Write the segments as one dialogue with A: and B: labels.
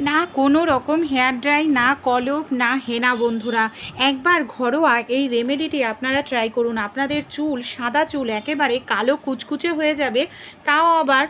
A: না কোনো রকম হেয়ার ড্রাই, না কলপ, না হেনা বন্ধুরা। একবার ঘরোয়া এই রেমেডিটি আপনারা ট্রাই করুন। আপনাদের চুল, সাদা চুল একেবারে কালো কুচকুচে হয়ে যাবে, তাও আবার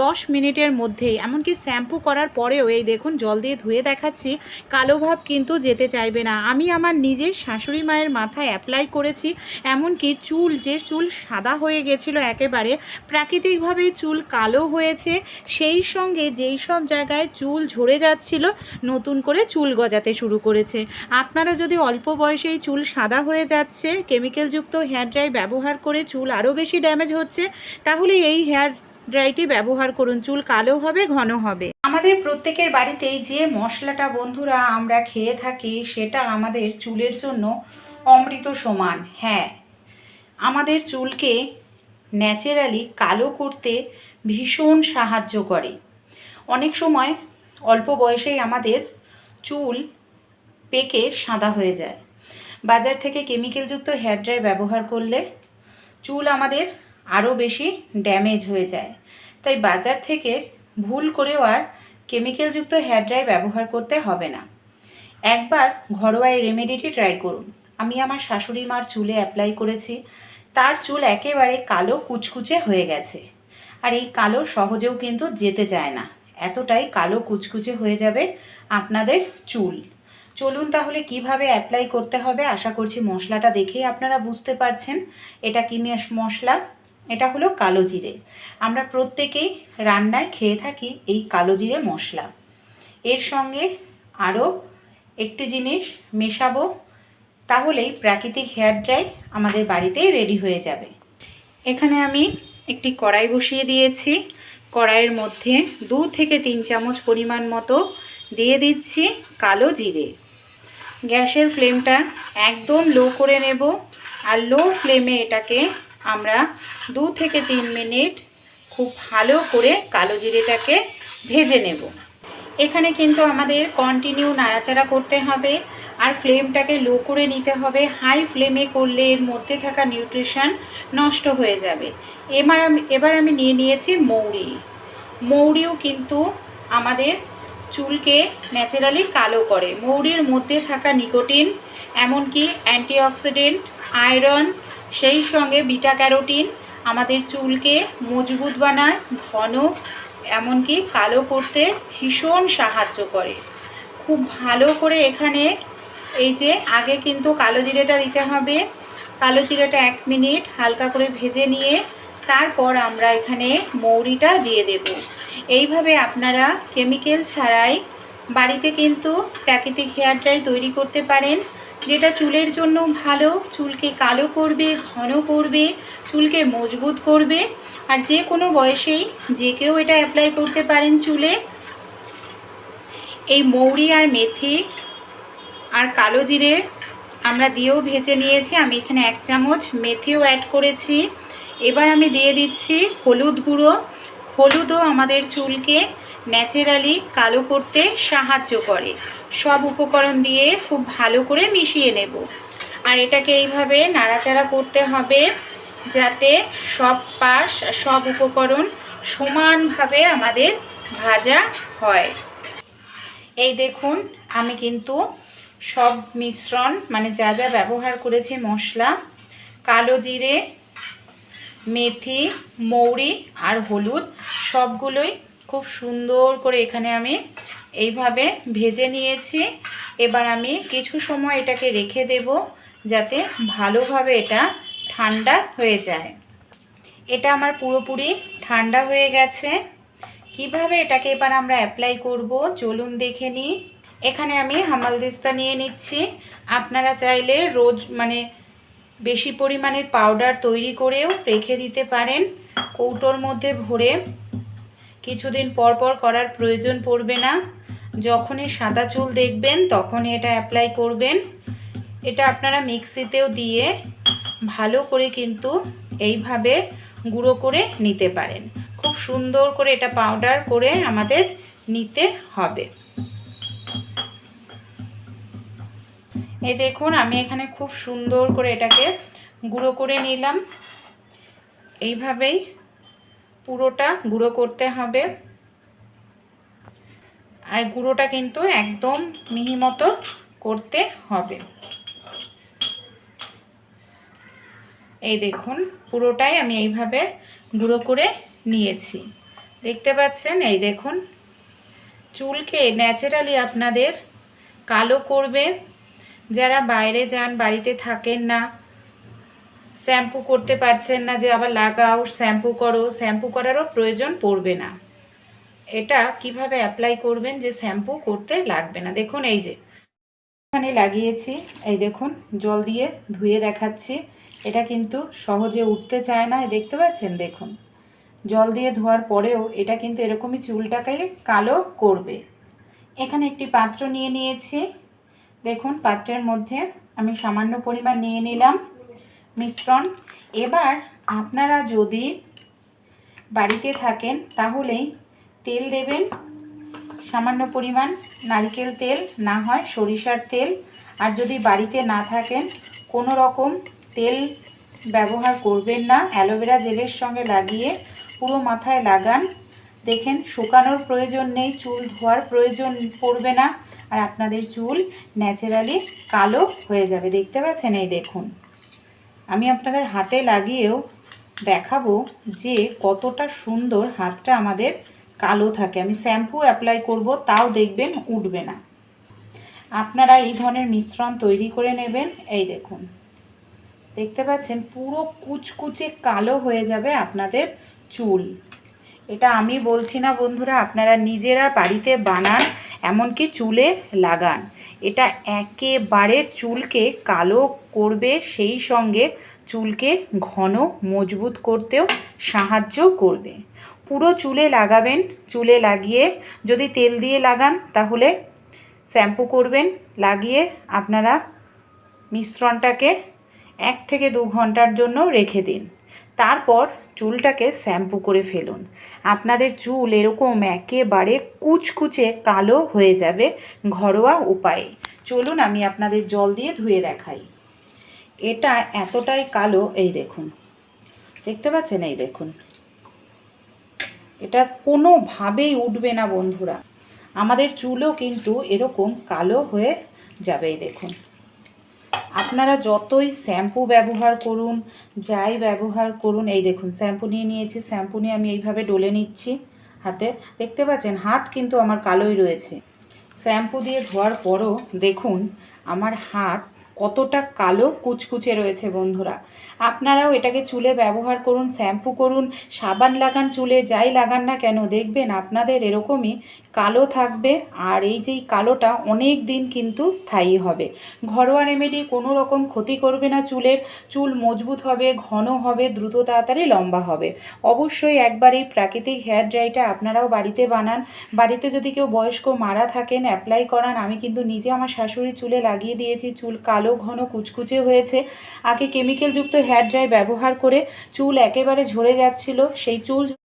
A: 10 মিনিটের মধ্যেই। এমনকি শ্যাম্পু করার পরেও এই দেখুন জল দিয়ে ধুয়ে দেখাচ্ছি, কালো ভাব কিন্তু যেতে চাইবে না। আমি আমার নিজের শাশুড়ি মায়ের মাথায় অ্যাপ্লাই করেছি, এমনকি চুল সাদা হয়ে গেছিলো একেবারে, প্রাকৃতিকভাবেই চুল কালো হয়েছে। সেই সঙ্গে যেই সব জায়গায় চুল ঝরে যাচ্ছিল, নতুন করে চুল গজাতে শুরু করেছে। আপনারা যদি অল্প বয়সেই চুল সাদা হয়ে যাচ্ছে, কেমিক্যালযুক্ত হেয়ার ড্রাই ব্যবহার করে চুল আরও বেশি ড্যামেজ হচ্ছে, তাহলে এই হেয়ার ড্রাইটি ব্যবহার করুন। চুল কালো হবে, ঘন হবে। আমাদের প্রত্যেকের বাড়িতেই যে মশলাটা বন্ধুরা আমরা খেয়ে থাকি, সেটা আমাদের চুলের জন্য অমৃত সমান। হ্যাঁ, আমাদের চুলকে ন্যাচারালি কালো করতে ভীষণ সাহায্য করে। অনেক সময় অল্প বয়সেই আমাদের চুল পেকে সাদা হয়ে যায়। বাজার থেকে কেমিক্যালযুক্ত হেয়ার ড্রাই ব্যবহার করলে চুল আমাদের আরও বেশি ড্যামেজ হয়ে যায়। তাই বাজার থেকে ভুল করেও আর কেমিক্যালযুক্ত হেয়ার ড্রাই ব্যবহার করতে হবে না। একবার ঘরোয়া এই রেমেডিটি ট্রাই করুন। আমি আমার শাশুড়ি মার চুলে অ্যাপ্লাই করেছি, তার চুল একেবারে কালো কুচকুচে হয়ে গেছে। আর এই কালো সহজেও কিন্তু যেতে চায় না, এতটাই কালো কুচকুচে হয়ে যাবে আপনাদের চুল। চলুন তাহলে কিভাবে অ্যাপ্লাই করতে হবে। আশা করছি মশলাটা দেখেই আপনারা বুঝতে পারছেন এটা কী মশলা। এটা হলো কালো জিরে। আমরা প্রত্যেকেই রান্নায় খেয়ে থাকি এই কালো জিরে মশলা। এর সঙ্গে আরও একটি জিনিস মেশাবো, তাহলেই প্রাকৃতিক হেয়ার ড্রাই আমাদের বাড়িতেই রেডি হয়ে যাবে। এখানে আমি একটি কড়াই বসিয়ে দিয়েছি। কড়াইয়ের মধ্যে 2 থেকে 3 চামচ পরিমাণ মতো দিয়ে দিচ্ছি কালো জিরে। গ্যাসের ফ্লেমটা একদম লো করে নেব, আর লো ফ্লেমে এটাকে আমরা 2 থেকে 3 মিনিট খুব ভালো করে কালো জিরেটাকে ভেজে নেব। এখানে কিন্তু আমাদের কন্টিনিউ নাড়াচাড়া করতে হবে, আর ফ্লেমটাকে লো করে নিতে হবে। হাই ফ্লেমে করলে এর মধ্যে থাকা নিউট্রিশন নষ্ট হয়ে যাবে। এবার আমি নিয়ে নিয়েছি মৌরি। মৌরিও কিন্তু আমাদের চুলকে ন্যাচারালি কালো করে। মৌরির মধ্যে থাকা নিকোটিন, এমনকি অ্যান্টিঅক্সিডেন্ট, আয়রন, সেই সঙ্গে বিটা ক্যারোটিন আমাদের চুলকে মজবুত বানায়, ঘন, এমনকি কালো করতে ভীষণ সাহায্য করে। খুব ভালো করে এখানে এই যে আগে কিন্তু কালো জিরেটা দিতে হবে। কালো জিরেটা 1 মিনিট হালকা করে ভেজে নিয়ে তারপর আমরা এখানে মৌরিটা দিয়ে দেব। এইভাবে আপনারা কেমিক্যাল ছাড়াই বাড়িতে কিন্তু প্রাকৃতিক হেয়ার ড্রাই তৈরি করতে পারেন, যেটা চুলের জন্য ভালো। চুলকে কালো করবে, ঘন করবে, চুলকে মজবুত করবে। আর যে কোনো বয়সেই যে কেউ এটা অ্যাপ্লাই করতে পারেন চুলে। এই মৌরি আর মেথি আর কালো জিরে আমরা দিয়েও ভেজে নিয়েছি। আমি এখানে 1 চামচ মেথিও অ্যাড করেছি। এবার আমি দিয়ে দিচ্ছি হলুদ গুঁড়ো। হলুদও আমাদের চুলকে ন্যাচারালি কালো করতে সাহায্য করে। সব উপকরণ দিয়ে খুব ভালো করে মিশিয়ে নেব, আর এটাকে এইভাবে নাড়াচাড়া করতে হবে যাতে সব পাশ, সব উপকরণ সমানভাবে আমাদের ভাজা হয়। এই দেখুন আমি কিন্তু সব মিশ্রণ, মানে যা যা ব্যবহার করেছি মশলা, কালো জিরে, মেথি, মৌরি আর হলুদ, সবগুলোই খুব সুন্দর করে এখানে আমি এইভাবে ভেজে নিয়েছি। এবার আমি কিছু সময় এটাকে রেখে দেব যাতে ভালোভাবে এটা ঠান্ডা হয়ে যায়। এটা আমার পুরোপুরি ঠান্ডা হয়ে গেছে। কিভাবে এটাকে এবার আমরা অ্যাপ্লাই করব চলুন দেখে নিই। এখানে আমি হামালদিস্তা নিয়ে নিচ্ছি। আপনারা চাইলে রোজ বেশি পরিমাণের পাউডার তৈরি করেও রেখে দিতে পারেন কৌটোর মধ্যে ভরে। কিছুদিন পর পর করার প্রয়োজন পড়বে না। যখনই সাদা চুল দেখবেন তখনই এটা অ্যাপ্লাই করবেন। এটা আপনারা মিক্সিতেও দিয়ে ভালো করে কিন্তু এইভাবে গুঁড়ো করে নিতে পারেন। খুব সুন্দর করে এটা পাউডার করে আমাদের নিতে হবে। এই দেখুন আমি এখানে খুব সুন্দর করে এটাকে গুঁড়ো করে নিলাম। এইভাবেই পুরোটা গুঁড়ো করতে হবে। আর গুঁড়োটা কিন্তু একদম মিহি মতো করতে হবে। এই দেখুন পুরোটাই আমি এইভাবে গুঁড়ো করে নিয়েছি, দেখতে পাচ্ছেন। এই দেখুন চুলকে ন্যাচারালি আপনাদের কালো করবে। যারা বাইরে যান, বাড়িতে থাকেন না, শ্যাম্পু করতে পারছেন না, যে আবার লাগাও শ্যাম্পু করো, শ্যাম্পু করারও প্রয়োজন পড়বে না। এটা কিভাবে অ্যাপ্লাই করবেন যে শ্যাম্পু করতে লাগবে না। দেখুন এই যে এখানে লাগিয়েছি, এই দেখুন জল দিয়ে ধুয়ে দেখাচ্ছি। এটা কিন্তু সহজে উঠতে চায় না, দেখতে পাচ্ছেন। দেখুন জল দিয়ে ধোয়ার পরেও এটা কিন্তু এরকমই চুলটাকে কালো করবে। এখানে একটি পাত্র নিয়ে নিয়েছি। দেখুন পাত্রের মধ্যে আমি সামান্য পরিমাণ নিয়ে নিলাম মিশ্রণ। এবার আপনারা যদি বাড়িতে থাকেন তাহলেই তেল দেবেন, সামান্য পরিমাণ নারকেল তেল, না হয় সরিষার তেল। আর যদি বাড়িতে না থাকেন কোনো রকম তেল ব্যবহার করবেন না, অ্যালোভেরা জেলের সঙ্গে লাগিয়ে পুরো মাথায় লাগান। দেখেন শুকানোর প্রয়োজন নেই, চুল ধোয়ার প্রয়োজন পড়বে না, আর আপনাদের চুল ন্যাচারালি কালো হয়ে যাবে, দেখতে পাচ্ছেন। এই দেখুন আমি আপনাদের হাতে লাগিয়েও দেখাবো যে কতটা সুন্দর হাতটা আমাদের কালো থাকে। আমি শ্যাম্পু অ্যাপ্লাই করব, তাও দেখবেন উঠবে না। আপনারা এই ধরনের মিশ্রণ তৈরি করে নেবেন। এই দেখুন দেখতে পাচ্ছেন পুরো কুচকুচে কালো হয়ে যাবে আপনাদের চুল। এটা আমি বলছি না বন্ধুরা, আপনারা নিজেরা বাড়িতে বানান, এমনকি চুলে লাগান। এটা একেবারে চুলকে কালো করবে, সেই সঙ্গে চুলকে ঘন মজবুত করতেও সাহায্য করবে। পুরো চুলে লাগাবেন, চুলে লাগিয়ে যদি তেল দিয়ে লাগান তাহলে শ্যাম্পু করবেন, লাগিয়ে আপনারা মিশ্রণটাকে 1 থেকে 2 ঘন্টার জন্য রেখে দিন। তারপর চুলটাকে শ্যাম্পু করে ফেলুন। আপনাদের চুল এরকম একেবারে কুচকুচে কালো হয়ে যাবে ঘরোয়া উপায়ে। চলুন আমি আপনাদের জল দিয়ে ধুয়ে দেখাই। এটা এতটাই কালো, এই দেখুন দেখতে পাচ্ছেন। এই দেখুন এটা কোনোভাবেই উঠবে না বন্ধুরা। আমাদের চুলও কিন্তু এরকম কালো হয়ে যাবে। এই দেখুন আপনারা যতই শ্যাম্পু ব্যবহার করুন, যাই ব্যবহার করুন, এই দেখুন শ্যাম্পু নিয়ে নিয়েছি, শ্যাম্পু নিয়ে আমি এইভাবে ডলে নিচ্ছি হাতে, দেখতে পাচ্ছেন হাত কিন্তু আমার কালোই রয়েছে। শ্যাম্পু দিয়ে ধোয়ার পরও দেখুন আমার হাত কতটা কালো কুচকুচে রয়েছে বন্ধুরা। আপনারাও এটাকে চুলে ব্যবহার করুন, শ্যাম্পু করুন, সাবান লাগান, চুলে যাই লাগান না কেন, দেখবেন আপনাদের এরকমই কালো থাকবে। আর এই যেই কালোটা অনেক দিন কিন্তু স্থায়ী হবে। ঘরোয়া রেমেডি কোনো রকম ক্ষতি করবে না চুলের, চুল মজবুত হবে, ঘন হবে, দ্রুত তাড়াতাড়ি লম্বা হবে। অবশ্যই একবার এই প্রাকৃতিক হেয়ার ড্রাইটা আপনারাও বাড়িতে বানান। বাড়িতে যদি কেউ বয়স্ক মারা থাকেন অ্যাপ্লাই করান। আমি কিন্তু নিজে আমার শাশুড়ির চুলে লাগিয়ে দিয়েছি, চুল কালো ঘন কুচকুচে হয়েছে। আগে কেমিক্যালযুক্ত হেয়ার ড্রাই ব্যবহার করে চুল একেবারে ঝরে যাচ্ছিল, সেই চুল